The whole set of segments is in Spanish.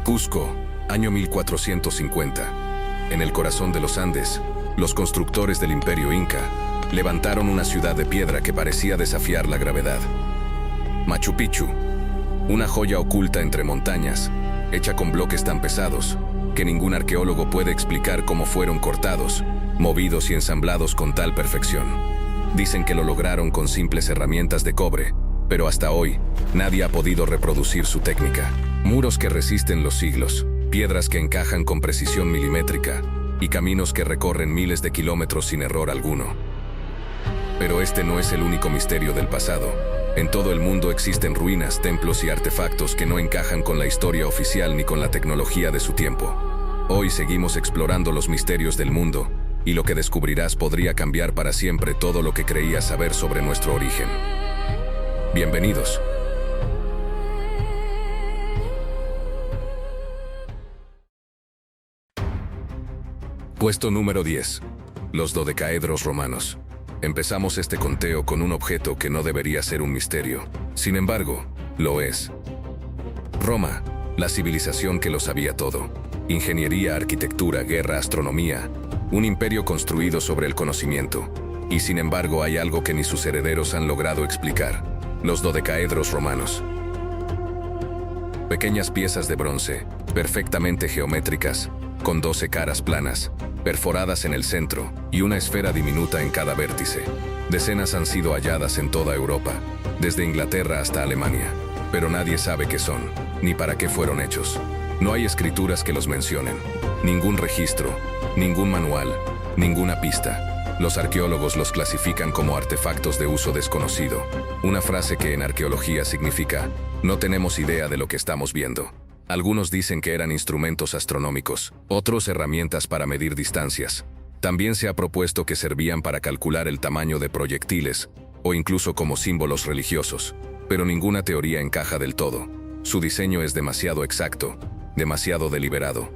Cusco, año 1450. En el corazón de los Andes, los constructores del Imperio Inca levantaron una ciudad de piedra que parecía desafiar la gravedad. Machu Picchu, una joya oculta entre montañas, hecha con bloques tan pesados que ningún arqueólogo puede explicar cómo fueron cortados, movidos y ensamblados con tal perfección. Dicen que lo lograron con simples herramientas de cobre, pero hasta hoy nadie ha podido reproducir su técnica. Muros que resisten los siglos, piedras que encajan con precisión milimétrica y caminos que recorren miles de kilómetros sin error alguno. Pero este no es el único misterio del pasado. En todo el mundo existen ruinas, templos y artefactos que no encajan con la historia oficial ni con la tecnología de su tiempo. Hoy seguimos explorando los misterios del mundo, y lo que descubrirás podría cambiar para siempre todo lo que creías saber sobre nuestro origen. Bienvenidos. Puesto número 10. Los dodecaedros romanos. Empezamos este conteo con un objeto que no debería ser un misterio. Sin embargo, lo es. Roma, la civilización que lo sabía todo. Ingeniería, arquitectura, guerra, astronomía. Un imperio construido sobre el conocimiento. Y sin embargo hay algo que ni sus herederos han logrado explicar. Los dodecaedros romanos. Pequeñas piezas de bronce, perfectamente geométricas, con 12 caras planas, perforadas en el centro y una esfera diminuta en cada vértice. Decenas han sido halladas en toda Europa, desde Inglaterra hasta Alemania, pero nadie sabe qué son, ni para qué fueron hechos. No hay escrituras que los mencionen, ningún registro, ningún manual, ninguna pista. Los arqueólogos los clasifican como artefactos de uso desconocido, una frase que en arqueología significa, no tenemos idea de lo que estamos viendo. Algunos dicen que eran instrumentos astronómicos, otros herramientas para medir distancias. También se ha propuesto que servían para calcular el tamaño de proyectiles, o incluso como símbolos religiosos, pero ninguna teoría encaja del todo. Su diseño es demasiado exacto, demasiado deliberado.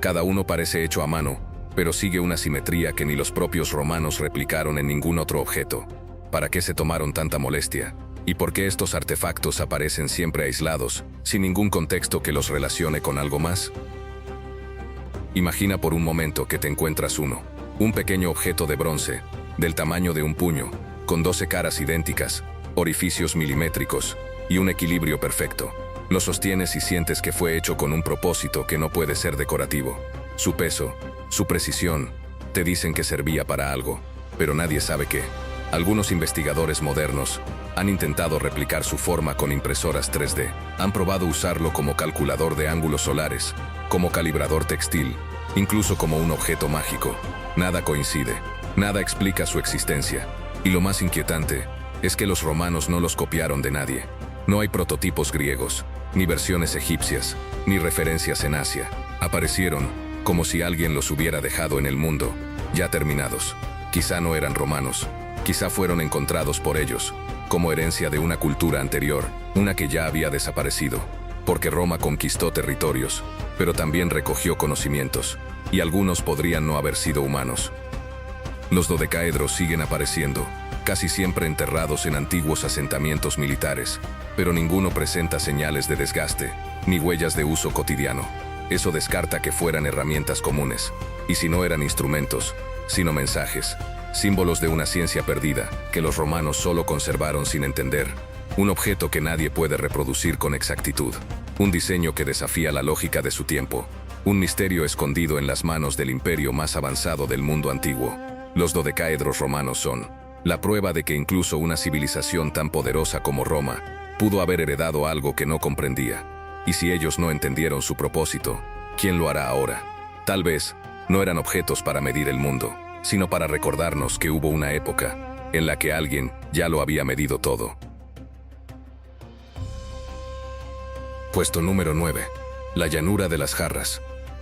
Cada uno parece hecho a mano, pero sigue una simetría que ni los propios romanos replicaron en ningún otro objeto. ¿Para qué se tomaron tanta molestia? ¿Y por qué estos artefactos aparecen siempre aislados, sin ningún contexto que los relacione con algo más? Imagina por un momento que te encuentras un pequeño objeto de bronce, del tamaño de un puño, con 12 caras idénticas, orificios milimétricos y un equilibrio perfecto. Lo sostienes y sientes que fue hecho con un propósito que no puede ser decorativo. Su peso, su precisión, te dicen que servía para algo, pero nadie sabe qué. Algunos investigadores modernos han intentado replicar su forma con impresoras 3D. Han probado usarlo como calculador de ángulos solares, como calibrador textil, incluso como un objeto mágico. Nada coincide, nada explica su existencia. Y lo más inquietante es que los romanos no los copiaron de nadie. No hay prototipos griegos, ni versiones egipcias, ni referencias en Asia. Aparecieron como si alguien los hubiera dejado en el mundo, ya terminados. Quizá no eran romanos. Quizá fueron encontrados por ellos, como herencia de una cultura anterior, una que ya había desaparecido, porque Roma conquistó territorios, pero también recogió conocimientos, y algunos podrían no haber sido humanos. Los dodecaedros siguen apareciendo, casi siempre enterrados en antiguos asentamientos militares, pero ninguno presenta señales de desgaste, ni huellas de uso cotidiano. Eso descarta que fueran herramientas comunes, y si no eran instrumentos, sino mensajes, símbolos de una ciencia perdida que los romanos solo conservaron sin entender, un objeto que nadie puede reproducir con exactitud, un diseño que desafía la lógica de su tiempo, un misterio escondido en las manos del imperio más avanzado del mundo antiguo. Los dodecaedros romanos son la prueba de que incluso una civilización tan poderosa como Roma pudo haber heredado algo que no comprendía. Y si ellos no entendieron su propósito, ¿quién lo hará ahora? Tal vez no eran objetos para medir el mundo, sino para recordarnos que hubo una época en la que alguien ya lo había medido todo. Puesto número 9. La llanura de las jarras.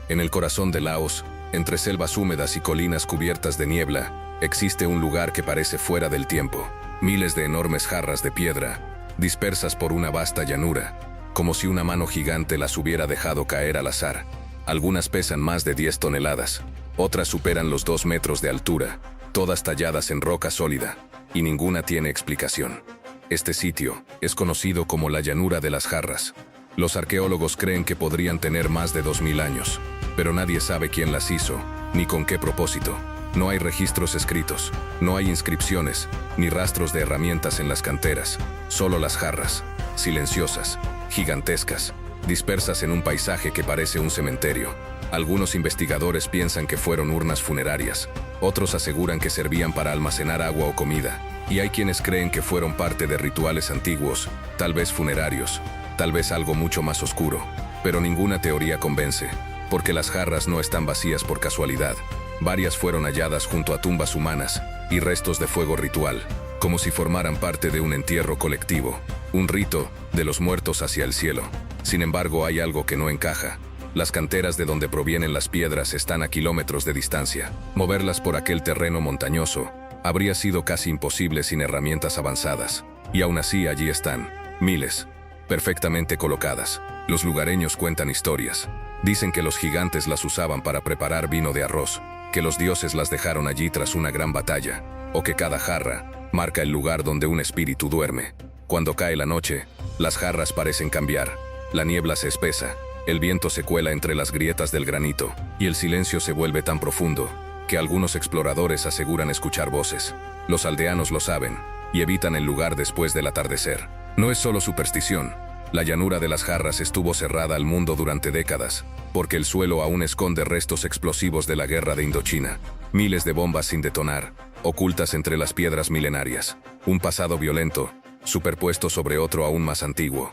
En el corazón de Laos, entre selvas húmedas y colinas cubiertas de niebla, existe un lugar que parece fuera del tiempo. Miles de enormes jarras de piedra, dispersas por una vasta llanura, como si una mano gigante las hubiera dejado caer al azar. Algunas pesan más de 10 toneladas. Otras superan los 2 metros de altura, todas talladas en roca sólida, y ninguna tiene explicación. Este sitio es conocido como la llanura de las jarras, Los arqueólogos creen que podrían tener más de 2000 años, pero nadie sabe quién las hizo, ni con qué propósito. No hay registros escritos, no hay inscripciones, ni rastros de herramientas en las canteras, solo las jarras, silenciosas, gigantescas, dispersas en un paisaje que parece un cementerio. Algunos investigadores piensan que fueron urnas funerarias, otros aseguran que servían para almacenar agua o comida, y hay quienes creen que fueron parte de rituales antiguos, tal vez funerarios, tal vez algo mucho más oscuro, pero ninguna teoría convence, porque las jarras no están vacías por casualidad. Varias fueron halladas junto a tumbas humanas y restos de fuego ritual, como si formaran parte de un entierro colectivo, un rito de los muertos hacia el cielo. Sin embargo, hay algo que no encaja. Las canteras de donde provienen las piedras están a kilómetros de distancia. Moverlas por aquel terreno montañoso habría sido casi imposible sin herramientas avanzadas. Y aún así allí están, miles, perfectamente colocadas. Los lugareños cuentan historias. Dicen que los gigantes las usaban para preparar vino de arroz, que los dioses las dejaron allí tras una gran batalla, o que cada jarra marca el lugar donde un espíritu duerme. Cuando cae la noche, las jarras parecen cambiar, la niebla se espesa, el viento se cuela entre las grietas del granito, y el silencio se vuelve tan profundo, que algunos exploradores aseguran escuchar voces. Los aldeanos lo saben, y evitan el lugar después del atardecer. No es solo superstición. La llanura de las jarras estuvo cerrada al mundo durante décadas, porque el suelo aún esconde restos explosivos de la guerra de Indochina. Miles de bombas sin detonar, ocultas entre las piedras milenarias. Un pasado violento, superpuesto sobre otro aún más antiguo.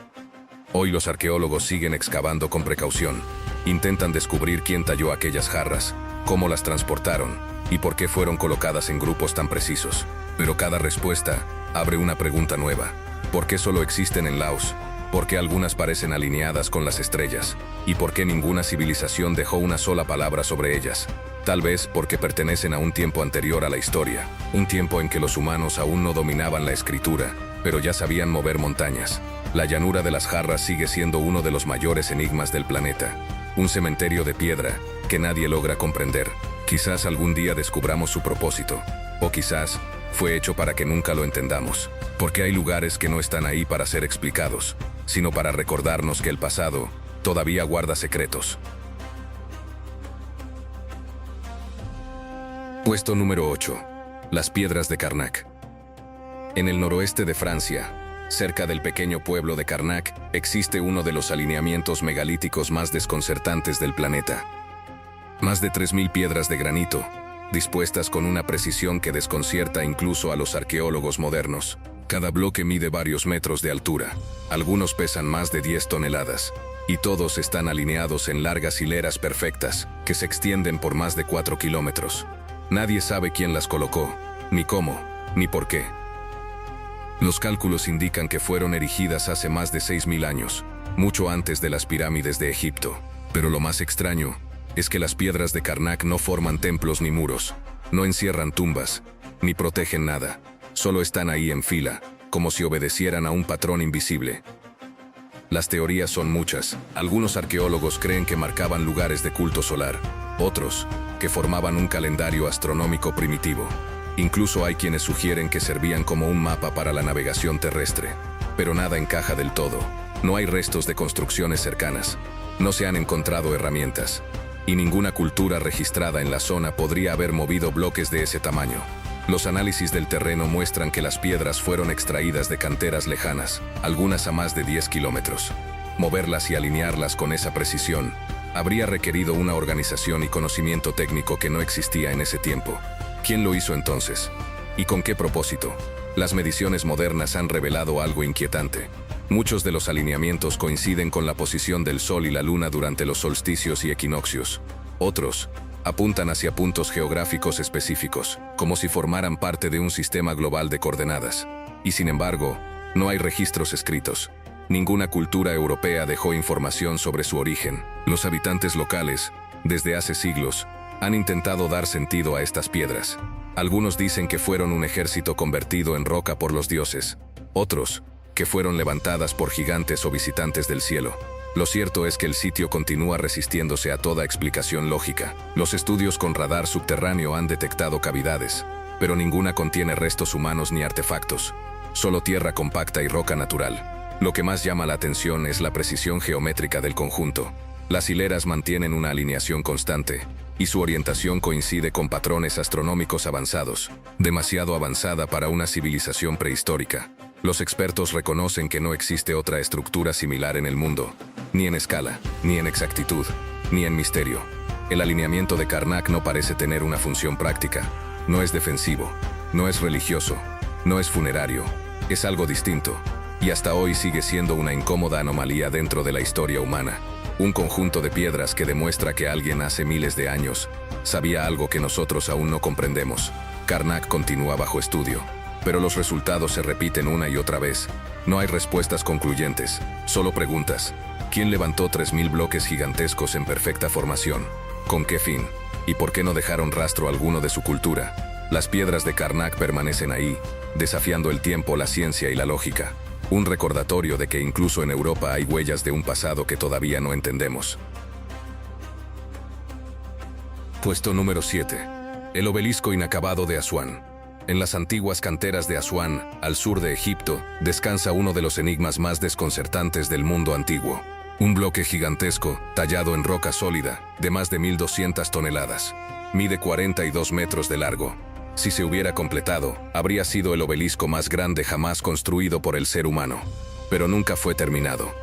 Hoy los arqueólogos siguen excavando con precaución. Intentan descubrir quién talló aquellas jarras, cómo las transportaron, y por qué fueron colocadas en grupos tan precisos. Pero cada respuesta abre una pregunta nueva. ¿Por qué solo existen en Laos? ¿Por qué algunas parecen alineadas con las estrellas? ¿Y por qué ninguna civilización dejó una sola palabra sobre ellas? Tal vez porque pertenecen a un tiempo anterior a la historia, un tiempo en que los humanos aún no dominaban la escritura, pero ya sabían mover montañas. La llanura de las jarras sigue siendo uno de los mayores enigmas del planeta, un cementerio de piedra que nadie logra comprender. Quizás algún día descubramos su propósito, o quizás fue hecho para que nunca lo entendamos, porque hay lugares que no están ahí para ser explicados, sino para recordarnos que el pasado todavía guarda secretos. Puesto número 8. Las piedras de Karnak. En el noroeste de Francia, cerca del pequeño pueblo de Karnak, existe uno de los alineamientos megalíticos más desconcertantes del planeta. Más de 3000 piedras de granito, dispuestas con una precisión que desconcierta incluso a los arqueólogos modernos. Cada bloque mide varios metros de altura, algunos pesan más de 10 toneladas, y todos están alineados en largas hileras perfectas, que se extienden por más de 4 kilómetros. Nadie sabe quién las colocó, ni cómo, ni por qué. Los cálculos indican que fueron erigidas hace más de 6000 años, mucho antes de las pirámides de Egipto. Pero lo más extraño es que las piedras de Karnak no forman templos ni muros, no encierran tumbas, ni protegen nada. Solo están ahí en fila, como si obedecieran a un patrón invisible. Las teorías son muchas. Algunos arqueólogos creen que marcaban lugares de culto solar, otros que formaban un calendario astronómico primitivo. Incluso hay quienes sugieren que servían como un mapa para la navegación terrestre. Pero nada encaja del todo. No hay restos de construcciones cercanas. No se han encontrado herramientas. Y ninguna cultura registrada en la zona podría haber movido bloques de ese tamaño. Los análisis del terreno muestran que las piedras fueron extraídas de canteras lejanas, algunas a más de 10 kilómetros. Moverlas y alinearlas con esa precisión habría requerido una organización y conocimiento técnico que no existía en ese tiempo. ¿Quién lo hizo entonces? ¿Y con qué propósito? Las mediciones modernas han revelado algo inquietante. Muchos de los alineamientos coinciden con la posición del Sol y la Luna durante los solsticios y equinoccios. Otros apuntan hacia puntos geográficos específicos, como si formaran parte de un sistema global de coordenadas. Y sin embargo, no hay registros escritos. Ninguna cultura europea dejó información sobre su origen. Los habitantes locales, desde hace siglos, han intentado dar sentido a estas piedras. Algunos dicen que fueron un ejército convertido en roca por los dioses. Otros, que fueron levantadas por gigantes o visitantes del cielo. Lo cierto es que el sitio continúa resistiéndose a toda explicación lógica. Los estudios con radar subterráneo han detectado cavidades, pero ninguna contiene restos humanos ni artefactos, solo tierra compacta y roca natural. Lo que más llama la atención es la precisión geométrica del conjunto. Las hileras mantienen una alineación constante, y su orientación coincide con patrones astronómicos avanzados, demasiado avanzada para una civilización prehistórica. Los expertos reconocen que no existe otra estructura similar en el mundo, ni en escala, ni en exactitud, ni en misterio. El alineamiento de Karnak no parece tener una función práctica, no es defensivo, no es religioso, no es funerario, es algo distinto, y hasta hoy sigue siendo una incómoda anomalía dentro de la historia humana. Un conjunto de piedras que demuestra que alguien hace miles de años sabía algo que nosotros aún no comprendemos. Karnak continúa bajo estudio, pero los resultados se repiten una y otra vez. No hay respuestas concluyentes, solo preguntas. ¿Quién levantó 3000 bloques gigantescos en perfecta formación? ¿Con qué fin? ¿Y por qué no dejaron rastro alguno de su cultura? Las piedras de Karnak permanecen ahí, desafiando el tiempo, la ciencia y la lógica. Un recordatorio de que incluso en Europa hay huellas de un pasado que todavía no entendemos. Puesto número 7. El obelisco inacabado de Asuán. En las antiguas canteras de Asuán, al sur de Egipto, descansa uno de los enigmas más desconcertantes del mundo antiguo. Un bloque gigantesco, tallado en roca sólida, de más de 1200 toneladas. Mide 42 metros de largo. Si se hubiera completado, habría sido el obelisco más grande jamás construido por el ser humano. Pero nunca fue terminado.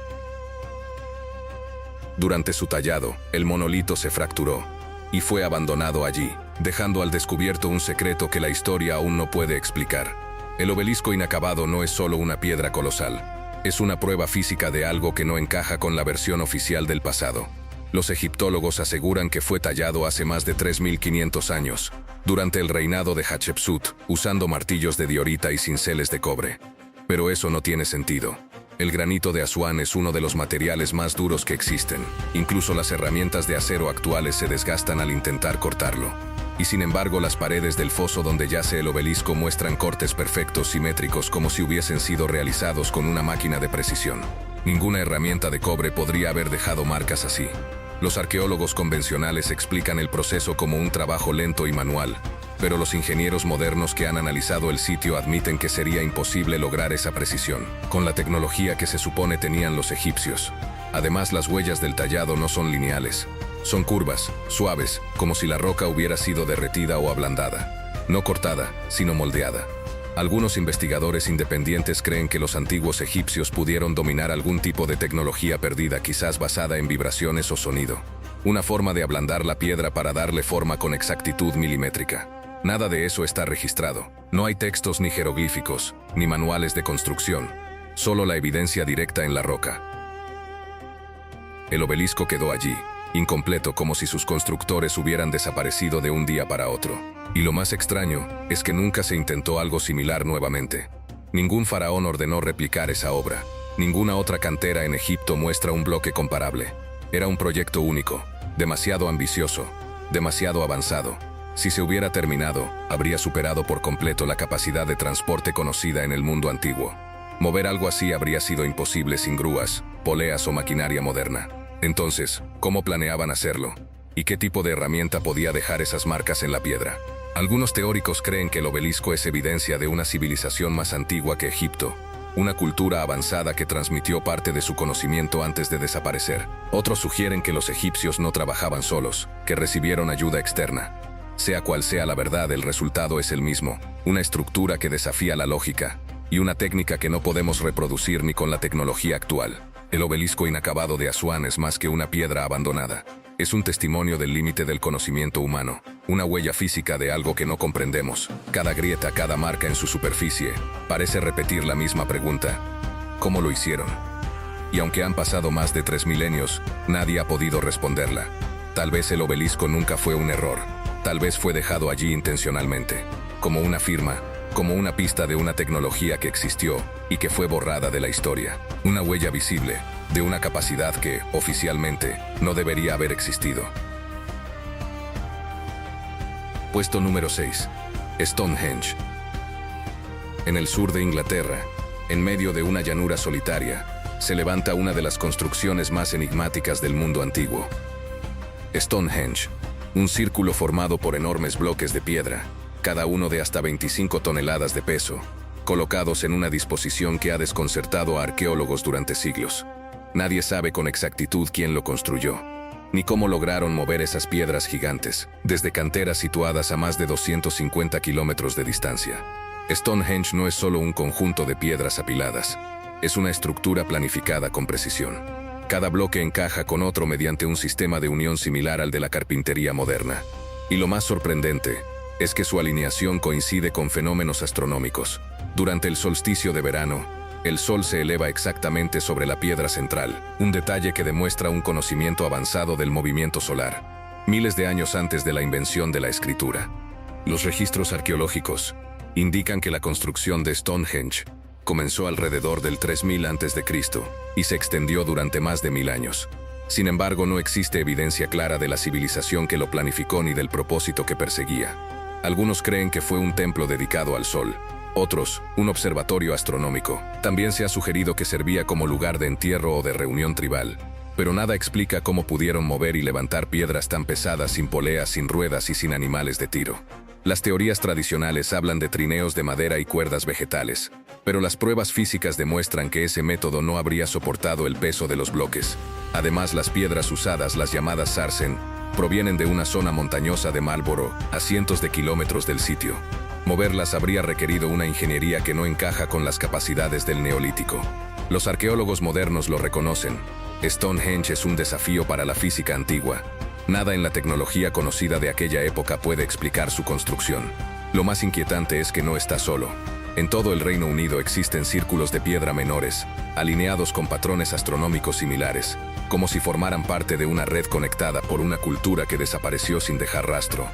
Durante su tallado, el monolito se fracturó y fue abandonado allí, dejando al descubierto un secreto que la historia aún no puede explicar. El obelisco inacabado no es solo una piedra colosal, es una prueba física de algo que no encaja con la versión oficial del pasado. Los egiptólogos aseguran que fue tallado hace más de 3500 años, durante el reinado de Hatshepsut, usando martillos de diorita y cinceles de cobre. Pero eso no tiene sentido. El granito de Asuán es uno de los materiales más duros que existen. Incluso las herramientas de acero actuales se desgastan al intentar cortarlo. Y sin embargo, las paredes del foso donde yace el obelisco muestran cortes perfectos, simétricos, como si hubiesen sido realizados con una máquina de precisión. Ninguna herramienta de cobre podría haber dejado marcas así. Los arqueólogos convencionales explican el proceso como un trabajo lento y manual, pero los ingenieros modernos que han analizado el sitio admiten que sería imposible lograr esa precisión, con la tecnología que se supone tenían los egipcios. Además, las huellas del tallado no son lineales, son curvas, suaves, como si la roca hubiera sido derretida o ablandada, no cortada, sino moldeada. Algunos investigadores independientes creen que los antiguos egipcios pudieron dominar algún tipo de tecnología perdida, quizás basada en vibraciones o sonido. Una forma de ablandar la piedra para darle forma con exactitud milimétrica. Nada de eso está registrado. No hay textos ni jeroglíficos, ni manuales de construcción. Solo la evidencia directa en la roca. El obelisco quedó allí, incompleto, como si sus constructores hubieran desaparecido de un día para otro. Y lo más extraño es que nunca se intentó algo similar nuevamente. Ningún faraón ordenó replicar esa obra. Ninguna otra cantera en Egipto muestra un bloque comparable. Era un proyecto único, demasiado ambicioso, demasiado avanzado. Si se hubiera terminado, habría superado por completo la capacidad de transporte conocida en el mundo antiguo. Mover algo así habría sido imposible sin grúas, poleas o maquinaria moderna. Entonces, ¿cómo planeaban hacerlo? ¿Y qué tipo de herramienta podía dejar esas marcas en la piedra? Algunos teóricos creen que el obelisco es evidencia de una civilización más antigua que Egipto, una cultura avanzada que transmitió parte de su conocimiento antes de desaparecer. Otros sugieren que los egipcios no trabajaban solos, que recibieron ayuda externa. Sea cual sea la verdad, el resultado es el mismo, una estructura que desafía la lógica, y una técnica que no podemos reproducir ni con la tecnología actual. El obelisco inacabado de Asuán es más que una piedra abandonada. Es un testimonio del límite del conocimiento humano, una huella física de algo que no comprendemos. Cada grieta, cada marca en su superficie, parece repetir la misma pregunta: ¿cómo lo hicieron? Y aunque han pasado más de 3 milenios, nadie ha podido responderla. Tal vez el obelisco nunca fue un error, tal vez fue dejado allí intencionalmente, como una firma, como una pista de una tecnología que existió y que fue borrada de la historia. Una huella visible de una capacidad que, oficialmente, no debería haber existido. Puesto número 6. Stonehenge. En el sur de Inglaterra, en medio de una llanura solitaria, se levanta una de las construcciones más enigmáticas del mundo antiguo. Stonehenge, un círculo formado por enormes bloques de piedra, cada uno de hasta 25 toneladas de peso, colocados en una disposición que ha desconcertado a arqueólogos durante siglos. Nadie sabe con exactitud quién lo construyó, ni cómo lograron mover esas piedras gigantes, desde canteras situadas a más de 250 kilómetros de distancia. Stonehenge no es solo un conjunto de piedras apiladas, es una estructura planificada con precisión. Cada bloque encaja con otro mediante un sistema de unión similar al de la carpintería moderna. Y lo más sorprendente es que su alineación coincide con fenómenos astronómicos. Durante el solsticio de verano, el Sol se eleva exactamente sobre la piedra central, un detalle que demuestra un conocimiento avanzado del movimiento solar, miles de años antes de la invención de la escritura. Los registros arqueológicos indican que la construcción de Stonehenge comenzó alrededor del 3000 a.C. y se extendió durante más de 1000 años. Sin embargo, no existe evidencia clara de la civilización que lo planificó ni del propósito que perseguía. Algunos creen que fue un templo dedicado al sol, otros, un observatorio astronómico. También se ha sugerido que servía como lugar de entierro o de reunión tribal, pero nada explica cómo pudieron mover y levantar piedras tan pesadas sin poleas, sin ruedas y sin animales de tiro. Las teorías tradicionales hablan de trineos de madera y cuerdas vegetales, pero las pruebas físicas demuestran que ese método no habría soportado el peso de los bloques. Además, las piedras usadas, las llamadas sarsen, provienen de una zona montañosa de Marlborough, a cientos de kilómetros del sitio. Moverlas habría requerido una ingeniería que no encaja con las capacidades del Neolítico. Los arqueólogos modernos lo reconocen. Stonehenge es un desafío para la física antigua. Nada en la tecnología conocida de aquella época puede explicar su construcción. Lo más inquietante es que no está solo. En todo el Reino Unido existen círculos de piedra menores, alineados con patrones astronómicos similares, como si formaran parte de una red conectada por una cultura que desapareció sin dejar rastro.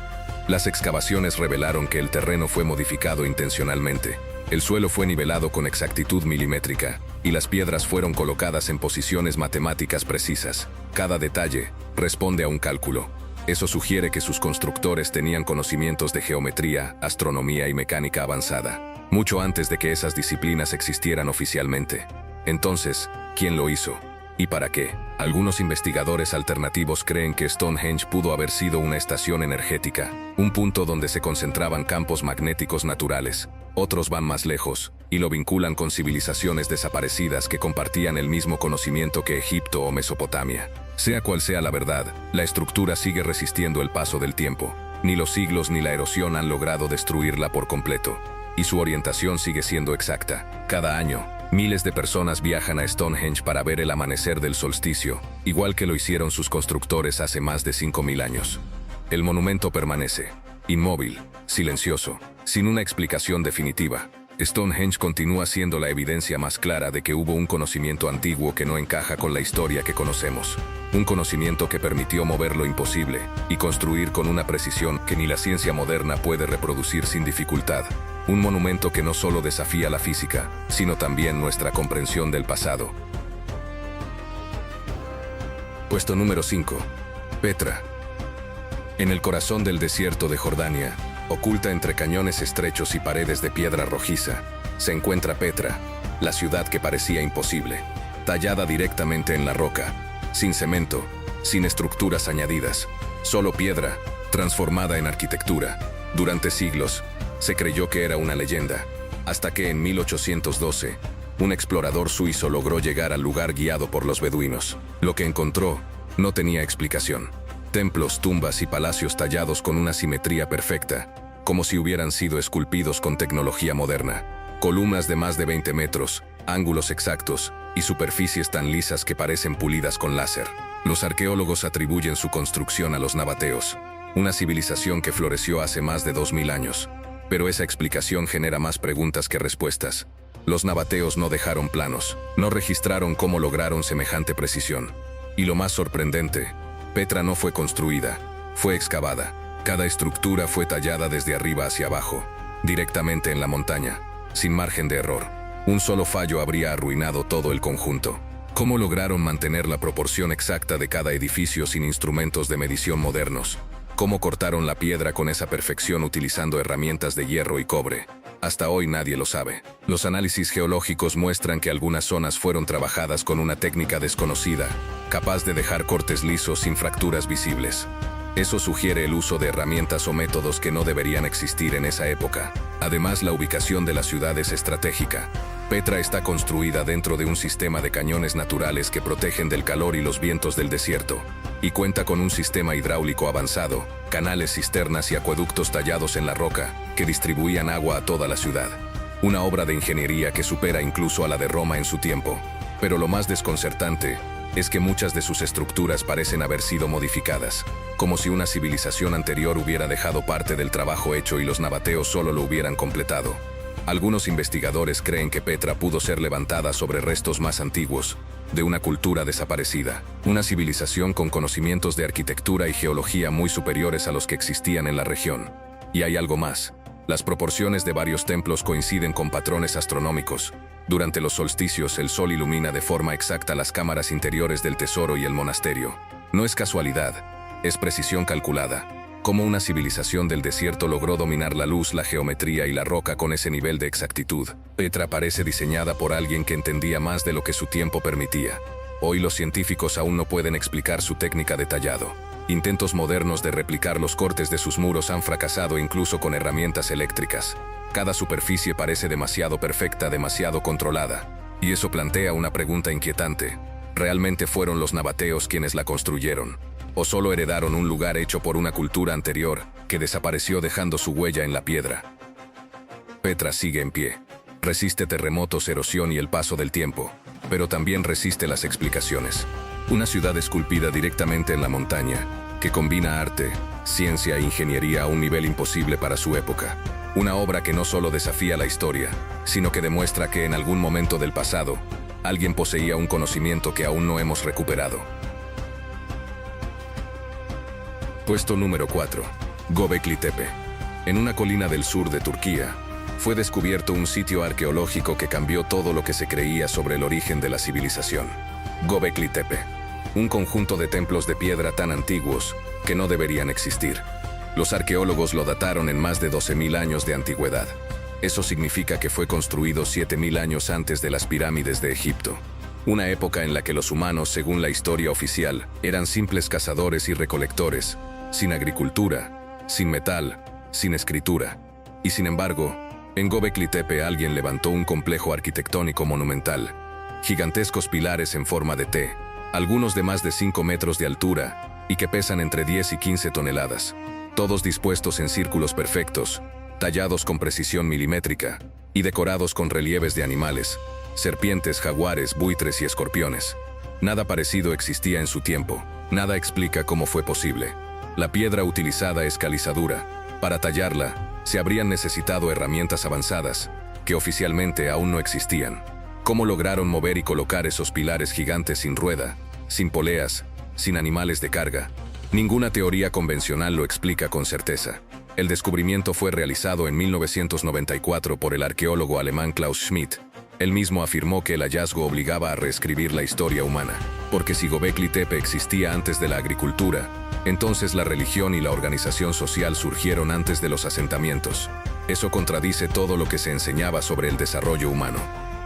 Las excavaciones revelaron que el terreno fue modificado intencionalmente. El suelo fue nivelado con exactitud milimétrica, y las piedras fueron colocadas en posiciones matemáticas precisas. Cada detalle responde a un cálculo. Eso sugiere que sus constructores tenían conocimientos de geometría, astronomía y mecánica avanzada, mucho antes de que esas disciplinas existieran oficialmente. Entonces, ¿quién lo hizo? ¿Y para qué? Algunos investigadores alternativos creen que Stonehenge pudo haber sido una estación energética, un punto donde se concentraban campos magnéticos naturales. Otros van más lejos y lo vinculan con civilizaciones desaparecidas que compartían el mismo conocimiento que Egipto o Mesopotamia. Sea cual sea la verdad, la estructura sigue resistiendo el paso del tiempo. Ni los siglos ni la erosión han logrado destruirla por completo. Y su orientación sigue siendo exacta. Cada año, miles de personas viajan a Stonehenge para ver el amanecer del solsticio, igual que lo hicieron sus constructores hace más de 5000 años. El monumento permanece, inmóvil, silencioso, sin una explicación definitiva. Stonehenge continúa siendo la evidencia más clara de que hubo un conocimiento antiguo que no encaja con la historia que conocemos. Un conocimiento que permitió mover lo imposible y construir con una precisión que ni la ciencia moderna puede reproducir sin dificultad. Un monumento que no solo desafía la física, sino también nuestra comprensión del pasado. Puesto número 5. Petra. En el corazón del desierto de Jordania, oculta entre cañones estrechos y paredes de piedra rojiza, se encuentra Petra, la ciudad que parecía imposible, tallada directamente en la roca, sin cemento, sin estructuras añadidas, solo piedra, transformada en arquitectura. Durante siglos, se creyó que era una leyenda, hasta que en 1812, un explorador suizo logró llegar al lugar guiado por los beduinos. Lo que encontró no tenía explicación. Templos, tumbas y palacios tallados con una simetría perfecta, como si hubieran sido esculpidos con tecnología moderna. Columnas de más de 20 metros, ángulos exactos y superficies tan lisas que parecen pulidas con láser. Los arqueólogos atribuyen su construcción a los nabateos, una civilización que floreció hace más de 2000 años. Pero esa explicación genera más preguntas que respuestas. Los nabateos no dejaron planos, no registraron cómo lograron semejante precisión. Y lo más sorprendente, Petra no fue construida, fue excavada. Cada estructura fue tallada desde arriba hacia abajo, directamente en la montaña, sin margen de error. Un solo fallo habría arruinado todo el conjunto. ¿Cómo lograron mantener la proporción exacta de cada edificio sin instrumentos de medición modernos? ¿Cómo cortaron la piedra con esa perfección utilizando herramientas de hierro y cobre? Hasta hoy nadie lo sabe. Los análisis geológicos muestran que algunas zonas fueron trabajadas con una técnica desconocida, capaz de dejar cortes lisos sin fracturas visibles. Eso sugiere el uso de herramientas o métodos que no deberían existir en esa época. Además, la ubicación de la ciudad es estratégica. Petra está construida dentro de un sistema de cañones naturales que protegen del calor y los vientos del desierto, y cuenta con un sistema hidráulico avanzado, canales, cisternas y acueductos tallados en la roca, que distribuían agua a toda la ciudad. Una obra de ingeniería que supera incluso a la de Roma en su tiempo. Pero lo más desconcertante es que muchas de sus estructuras parecen haber sido modificadas, como si una civilización anterior hubiera dejado parte del trabajo hecho y los nabateos solo lo hubieran completado. Algunos investigadores creen que Petra pudo ser levantada sobre restos más antiguos, de una cultura desaparecida, una civilización con conocimientos de arquitectura y geología muy superiores a los que existían en la región. Y hay algo más. Las proporciones de varios templos coinciden con patrones astronómicos. Durante los solsticios, el sol ilumina de forma exacta las cámaras interiores del tesoro y el monasterio. No es casualidad, es precisión calculada. Cómo una civilización del desierto logró dominar la luz, la geometría y la roca con ese nivel de exactitud. Petra parece diseñada por alguien que entendía más de lo que su tiempo permitía. Hoy los científicos aún no pueden explicar su técnica de tallado. Intentos modernos de replicar los cortes de sus muros han fracasado incluso con herramientas eléctricas. Cada superficie parece demasiado perfecta, demasiado controlada. Y eso plantea una pregunta inquietante. ¿Realmente fueron los nabateos quienes la construyeron? ¿O solo heredaron un lugar hecho por una cultura anterior que desapareció dejando su huella en la piedra? Petra sigue en pie. Resiste terremotos, erosión y el paso del tiempo, pero también resiste las explicaciones. Una ciudad esculpida directamente en la montaña, que combina arte, ciencia e ingeniería a un nivel imposible para su época. Una obra que no solo desafía la historia, sino que demuestra que en algún momento del pasado, alguien poseía un conocimiento que aún no hemos recuperado. Puesto número 4. Göbekli Tepe. En una colina del sur de Turquía, fue descubierto un sitio arqueológico que cambió todo lo que se creía sobre el origen de la civilización. Göbekli Tepe. Un conjunto de templos de piedra tan antiguos que no deberían existir. Los arqueólogos lo dataron en más de 12.000 años de antigüedad. Eso significa que fue construido 7.000 años antes de las pirámides de Egipto. Una época en la que los humanos, según la historia oficial, eran simples cazadores y recolectores, sin agricultura, sin metal, sin escritura. Y sin embargo, en Göbekli Tepe alguien levantó un complejo arquitectónico monumental. Gigantescos pilares en forma de T, algunos de más de 5 metros de altura, y que pesan entre 10 y 15 toneladas. Todos dispuestos en círculos perfectos, tallados con precisión milimétrica, y decorados con relieves de animales, serpientes, jaguares, buitres y escorpiones. Nada parecido existía en su tiempo. Nada explica cómo fue posible. La piedra utilizada es calizadura. Para tallarla, se habrían necesitado herramientas avanzadas, que oficialmente aún no existían. ¿Cómo lograron mover y colocar esos pilares gigantes sin rueda, sin poleas, sin animales de carga? Ninguna teoría convencional lo explica con certeza. El descubrimiento fue realizado en 1994 por el arqueólogo alemán Klaus Schmidt. Él mismo afirmó que el hallazgo obligaba a reescribir la historia humana, porque si Göbekli Tepe existía antes de la agricultura, entonces la religión y la organización social surgieron antes de los asentamientos. Eso contradice todo lo que se enseñaba sobre el desarrollo humano.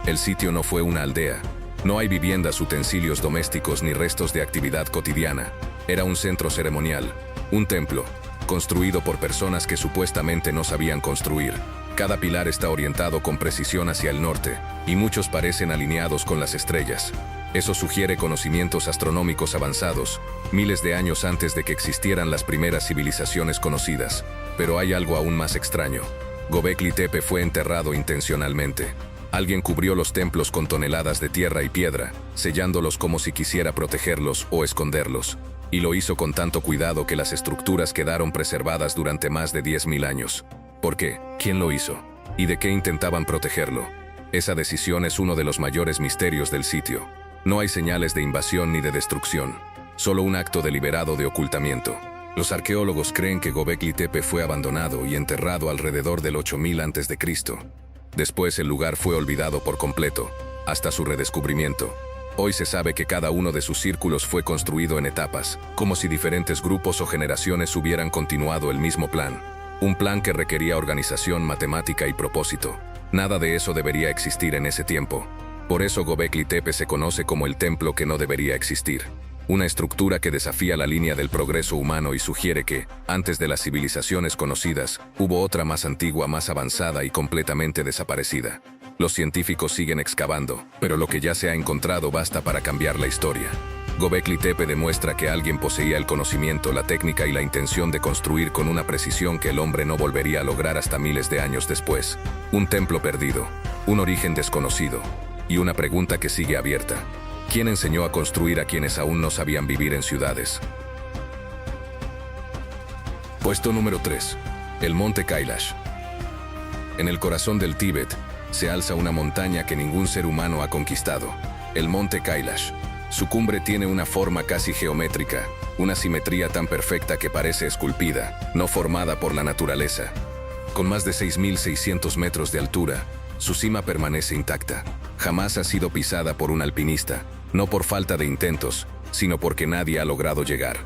El sitio no fue una aldea. No hay viviendas, utensilios domésticos ni restos de actividad cotidiana. Era un centro ceremonial, un templo, construido por personas que supuestamente no sabían construir. Cada pilar está orientado con precisión hacia el norte, y muchos parecen alineados con las estrellas. Eso sugiere conocimientos astronómicos avanzados, miles de años antes de que existieran las primeras civilizaciones conocidas. Pero hay algo aún más extraño. Göbekli Tepe fue enterrado intencionalmente. Alguien cubrió los templos con toneladas de tierra y piedra, sellándolos como si quisiera protegerlos o esconderlos. Y lo hizo con tanto cuidado que las estructuras quedaron preservadas durante más de 10.000 años. ¿Por qué? ¿Quién lo hizo? ¿Y de qué intentaban protegerlo? Esa decisión es uno de los mayores misterios del sitio. No hay señales de invasión ni de destrucción, solo un acto deliberado de ocultamiento. Los arqueólogos creen que Göbekli Tepe fue abandonado y enterrado alrededor del 8000 a.C. Después el lugar fue olvidado por completo, hasta su redescubrimiento. Hoy se sabe que cada uno de sus círculos fue construido en etapas, como si diferentes grupos o generaciones hubieran continuado el mismo plan. Un plan que requería organización, matemática y propósito. Nada de eso debería existir en ese tiempo. Por eso Göbekli Tepe se conoce como el templo que no debería existir. una estructura que desafía la línea del progreso humano y sugiere que, antes de las civilizaciones conocidas, hubo otra más antigua, más avanzada y completamente desaparecida. Los científicos siguen excavando, pero lo que ya se ha encontrado basta para cambiar la historia. Göbekli Tepe demuestra que alguien poseía el conocimiento, la técnica y la intención de construir con una precisión que el hombre no volvería a lograr hasta miles de años después. Un templo perdido, un origen desconocido, y una pregunta que sigue abierta. ¿Quién enseñó a construir a quienes aún no sabían vivir en ciudades? Puesto número 3. El monte Kailash. En el corazón del Tíbet, se alza una montaña que ningún ser humano ha conquistado. El monte Kailash. Su cumbre tiene una forma casi geométrica, una simetría tan perfecta que parece esculpida, no formada por la naturaleza. Con más de 6.600 metros de altura, su cima permanece intacta. Jamás ha sido pisada por un alpinista, no por falta de intentos, sino porque nadie ha logrado llegar.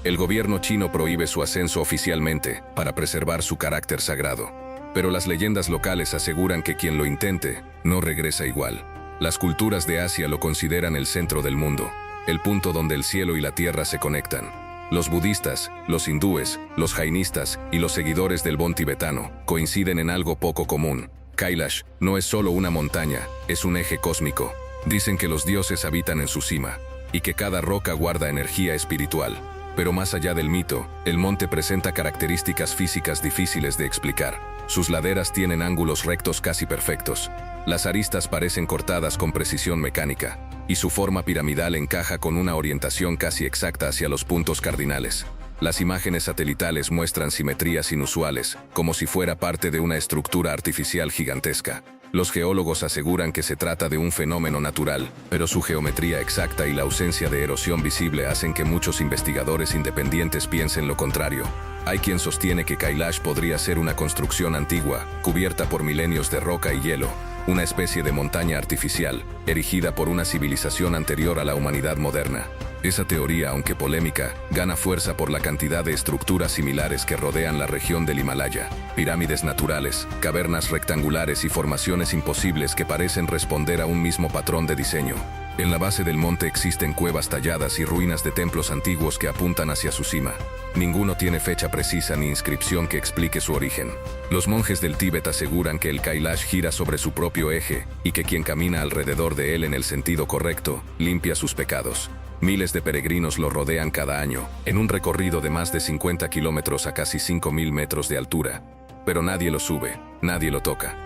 El gobierno chino prohíbe su ascenso oficialmente para preservar su carácter sagrado. Pero las leyendas locales aseguran que quien lo intente no regresa igual. Las culturas de Asia lo consideran el centro del mundo, el punto donde el cielo y la tierra se conectan. Los budistas, los hindúes, los jainistas y los seguidores del Bon tibetano coinciden en algo poco común. Kailash no es solo una montaña, es un eje cósmico. Dicen que los dioses habitan en su cima y que cada roca guarda energía espiritual. Pero más allá del mito, el monte presenta características físicas difíciles de explicar. Sus laderas tienen ángulos rectos casi perfectos. Las aristas parecen cortadas con precisión mecánica, y su forma piramidal encaja con una orientación casi exacta hacia los puntos cardinales. Las imágenes satelitales muestran simetrías inusuales, como si fuera parte de una estructura artificial gigantesca. Los geólogos aseguran que se trata de un fenómeno natural, pero su geometría exacta y la ausencia de erosión visible hacen que muchos investigadores independientes piensen lo contrario. Hay quien sostiene que Kailash podría ser una construcción antigua, cubierta por milenios de roca y hielo, una especie de montaña artificial, erigida por una civilización anterior a la humanidad moderna. Esa teoría, aunque polémica, gana fuerza por la cantidad de estructuras similares que rodean la región del Himalaya. Pirámides naturales, cavernas rectangulares y formaciones imposibles que parecen responder a un mismo patrón de diseño. En la base del monte existen cuevas talladas y ruinas de templos antiguos que apuntan hacia su cima. Ninguno tiene fecha precisa ni inscripción que explique su origen. Los monjes del Tíbet aseguran que el Kailash gira sobre su propio eje y que quien camina alrededor de él en el sentido correcto, limpia sus pecados. Miles de peregrinos lo rodean cada año, en un recorrido de más de 50 kilómetros a casi 5.000 metros de altura. Pero nadie lo sube, nadie lo toca.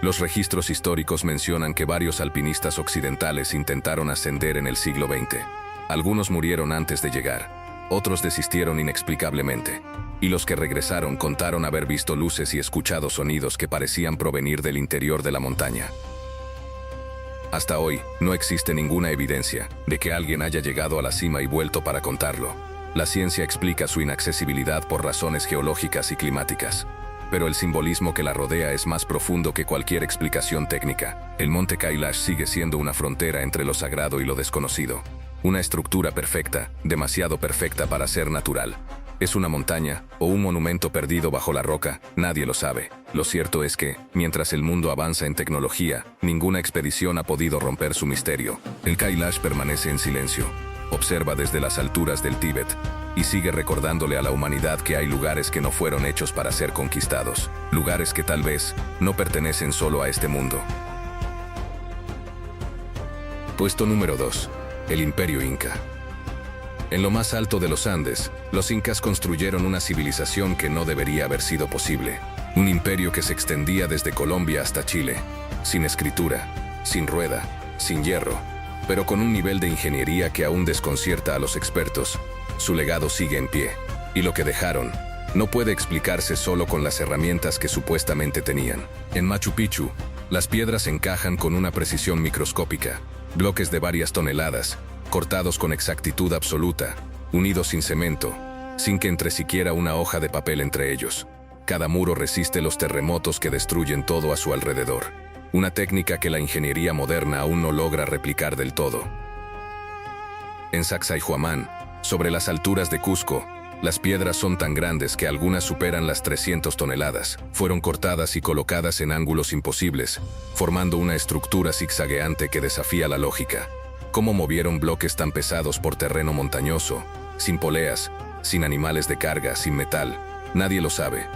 Los registros históricos mencionan que varios alpinistas occidentales intentaron ascender en el siglo XX. Algunos murieron antes de llegar, otros desistieron inexplicablemente. Y los que regresaron contaron haber visto luces y escuchado sonidos que parecían provenir del interior de la montaña. Hasta hoy, no existe ninguna evidencia de que alguien haya llegado a la cima y vuelto para contarlo. La ciencia explica su inaccesibilidad por razones geológicas y climáticas. Pero el simbolismo que la rodea es más profundo que cualquier explicación técnica. El monte Kailash sigue siendo una frontera entre lo sagrado y lo desconocido. Una estructura perfecta, demasiado perfecta para ser natural. ¿Es una montaña o un monumento perdido bajo la roca? Nadie lo sabe. Lo cierto es que, mientras el mundo avanza en tecnología, ninguna expedición ha podido romper su misterio. El Kailash permanece en silencio. Observa desde las alturas del Tíbet y sigue recordándole a la humanidad que hay lugares que no fueron hechos para ser conquistados. Lugares que tal vez no pertenecen solo a este mundo. Puesto número 2. El Imperio Inca. En lo más alto de los Andes, los incas construyeron una civilización que no debería haber sido posible. Un imperio que se extendía desde Colombia hasta Chile, sin escritura, sin rueda, sin hierro, pero con un nivel de ingeniería que aún desconcierta a los expertos. Su legado sigue en pie, y lo que dejaron no puede explicarse solo con las herramientas que supuestamente tenían. En Machu Picchu, las piedras encajan con una precisión microscópica, bloques de varias toneladas, cortados con exactitud absoluta, unidos sin cemento, sin que entre siquiera una hoja de papel entre ellos. Cada muro resiste los terremotos que destruyen todo a su alrededor. Una técnica que la ingeniería moderna aún no logra replicar del todo. En Sacsayhuamán, sobre las alturas de Cusco, las piedras son tan grandes que algunas superan las 300 toneladas. Fueron cortadas y colocadas en ángulos imposibles, formando una estructura zigzagueante que desafía la lógica. ¿Cómo movieron bloques tan pesados por terreno montañoso, sin poleas, sin animales de carga, sin metal? Nadie lo sabe.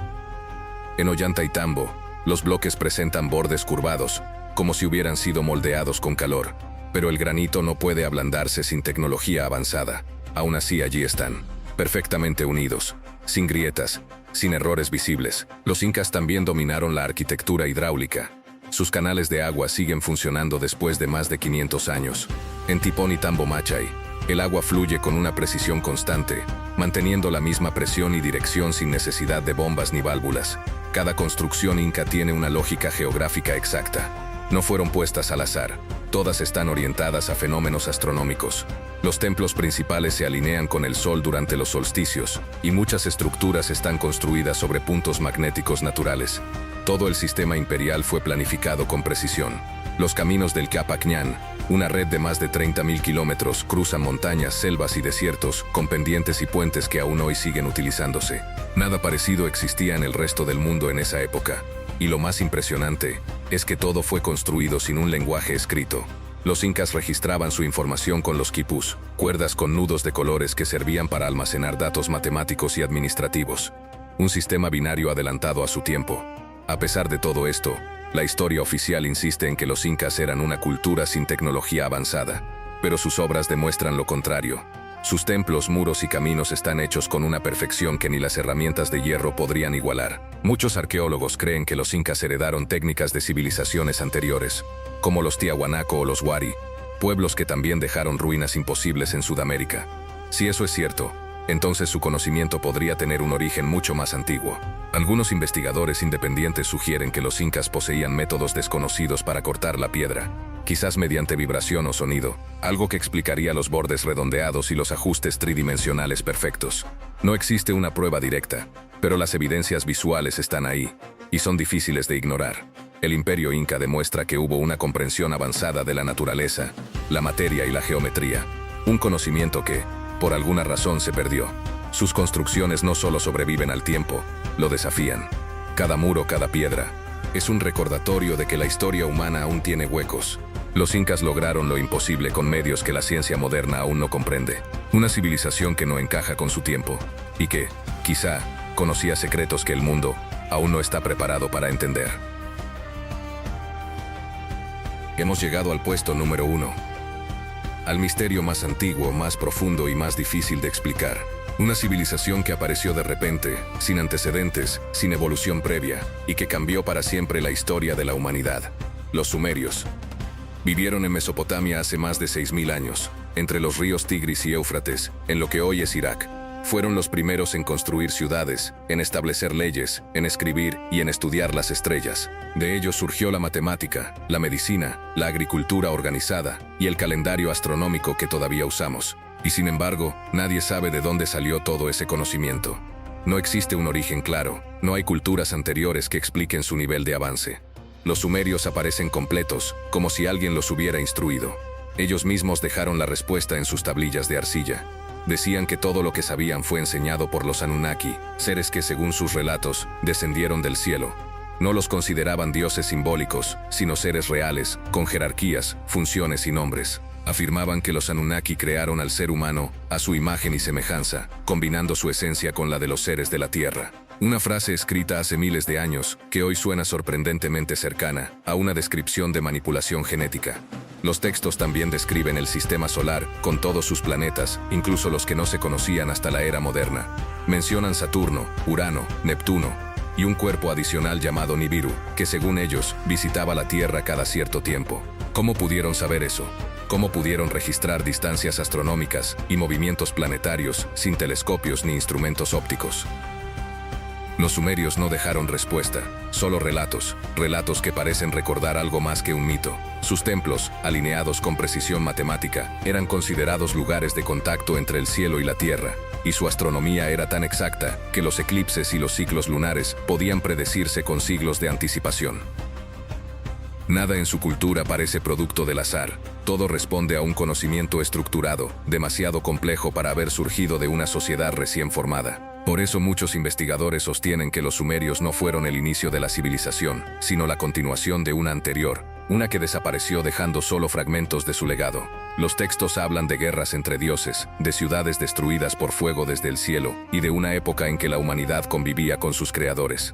En Ollantaytambo, los bloques presentan bordes curvados, como si hubieran sido moldeados con calor, pero el granito no puede ablandarse sin tecnología avanzada. Aún así allí están, perfectamente unidos, sin grietas, sin errores visibles. Los incas también dominaron la arquitectura hidráulica. Sus canales de agua siguen funcionando después de más de 500 años. En Tipón y Tambomachay, el agua fluye con una precisión constante, manteniendo la misma presión y dirección sin necesidad de bombas ni válvulas. Cada construcción inca tiene una lógica geográfica exacta. No fueron puestas al azar. Todas están orientadas a fenómenos astronómicos. Los templos principales se alinean con el sol durante los solsticios, y muchas estructuras están construidas sobre puntos magnéticos naturales. Todo el sistema imperial fue planificado con precisión. Los caminos del Capacñán, una red de más de 30.000 kilómetros, cruzan montañas, selvas y desiertos, con pendientes y puentes que aún hoy siguen utilizándose. Nada parecido existía en el resto del mundo en esa época. Y lo más impresionante es que todo fue construido sin un lenguaje escrito. Los incas registraban su información con los quipus, cuerdas con nudos de colores que servían para almacenar datos matemáticos y administrativos. Un sistema binario adelantado a su tiempo. A pesar de todo esto, la historia oficial insiste en que los incas eran una cultura sin tecnología avanzada, pero sus obras demuestran lo contrario. Sus templos, muros y caminos están hechos con una perfección que ni las herramientas de hierro podrían igualar. Muchos arqueólogos creen que los incas heredaron técnicas de civilizaciones anteriores, como los Tiahuanaco o los Wari, pueblos que también dejaron ruinas imposibles en Sudamérica. Si eso es cierto, entonces su conocimiento podría tener un origen mucho más antiguo. Algunos investigadores independientes sugieren que los incas poseían métodos desconocidos para cortar la piedra, quizás mediante vibración o sonido, algo que explicaría los bordes redondeados y los ajustes tridimensionales perfectos. No existe una prueba directa, pero las evidencias visuales están ahí, y son difíciles de ignorar. El imperio inca demuestra que hubo una comprensión avanzada de la naturaleza, la materia y la geometría, un conocimiento que, por alguna razón, se perdió. Sus construcciones no solo sobreviven al tiempo, lo desafían. Cada muro, cada piedra, es un recordatorio de que la historia humana aún tiene huecos. Los incas lograron lo imposible con medios que la ciencia moderna aún no comprende. Una civilización que no encaja con su tiempo, y que, quizá, conocía secretos que el mundo aún no está preparado para entender. Hemos llegado al puesto número 1. Al misterio más antiguo, más profundo y más difícil de explicar. Una civilización que apareció de repente, sin antecedentes, sin evolución previa, y que cambió para siempre la historia de la humanidad. Los sumerios. Vivieron en Mesopotamia hace más de 6.000 años, entre los ríos Tigris y Éufrates, en lo que hoy es Irak. Fueron los primeros en construir ciudades, en establecer leyes, en escribir y en estudiar las estrellas. De ellos surgió la matemática, la medicina, la agricultura organizada y el calendario astronómico que todavía usamos. Y sin embargo, nadie sabe de dónde salió todo ese conocimiento. No existe un origen claro, no hay culturas anteriores que expliquen su nivel de avance. Los sumerios aparecen completos, como si alguien los hubiera instruido. Ellos mismos dejaron la respuesta en sus tablillas de arcilla. Decían que todo lo que sabían fue enseñado por los Anunnaki, seres que, según sus relatos, descendieron del cielo. No los consideraban dioses simbólicos, sino seres reales, con jerarquías, funciones y nombres. Afirmaban que los Anunnaki crearon al ser humano a su imagen y semejanza, combinando su esencia con la de los seres de la Tierra. Una frase escrita hace miles de años, que hoy suena sorprendentemente cercana a una descripción de manipulación genética. Los textos también describen el sistema solar, con todos sus planetas, incluso los que no se conocían hasta la era moderna. Mencionan Saturno, Urano, Neptuno, y un cuerpo adicional llamado Nibiru, que según ellos, visitaba la Tierra cada cierto tiempo. ¿Cómo pudieron saber eso? ¿Cómo pudieron registrar distancias astronómicas y movimientos planetarios sin telescopios ni instrumentos ópticos? Los sumerios no dejaron respuesta, solo relatos que parecen recordar algo más que un mito. Sus templos, alineados con precisión matemática, eran considerados lugares de contacto entre el cielo y la tierra, y su astronomía era tan exacta que los eclipses y los ciclos lunares podían predecirse con siglos de anticipación. Nada en su cultura parece producto del azar, todo responde a un conocimiento estructurado, demasiado complejo para haber surgido de una sociedad recién formada. Por eso muchos investigadores sostienen que los sumerios no fueron el inicio de la civilización, sino la continuación de una anterior, una que desapareció dejando solo fragmentos de su legado. Los textos hablan de guerras entre dioses, de ciudades destruidas por fuego desde el cielo, y de una época en que la humanidad convivía con sus creadores.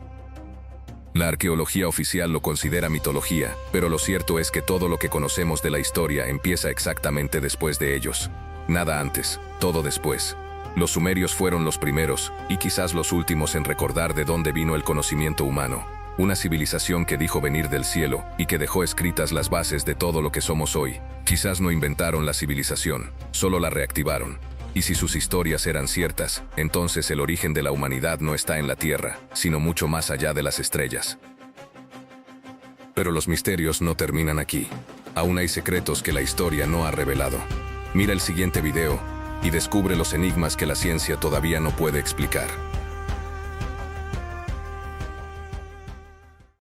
La arqueología oficial lo considera mitología, pero lo cierto es que todo lo que conocemos de la historia empieza exactamente después de ellos. Nada antes, todo después. Los sumerios fueron los primeros, y quizás los últimos en recordar de dónde vino el conocimiento humano. Una civilización que dijo venir del cielo, y que dejó escritas las bases de todo lo que somos hoy. Quizás no inventaron la civilización, solo la reactivaron. Y si sus historias eran ciertas, entonces el origen de la humanidad no está en la Tierra, sino mucho más allá de las estrellas. Pero los misterios no terminan aquí. Aún hay secretos que la historia no ha revelado. Mira el siguiente video y descubre los enigmas que la ciencia todavía no puede explicar.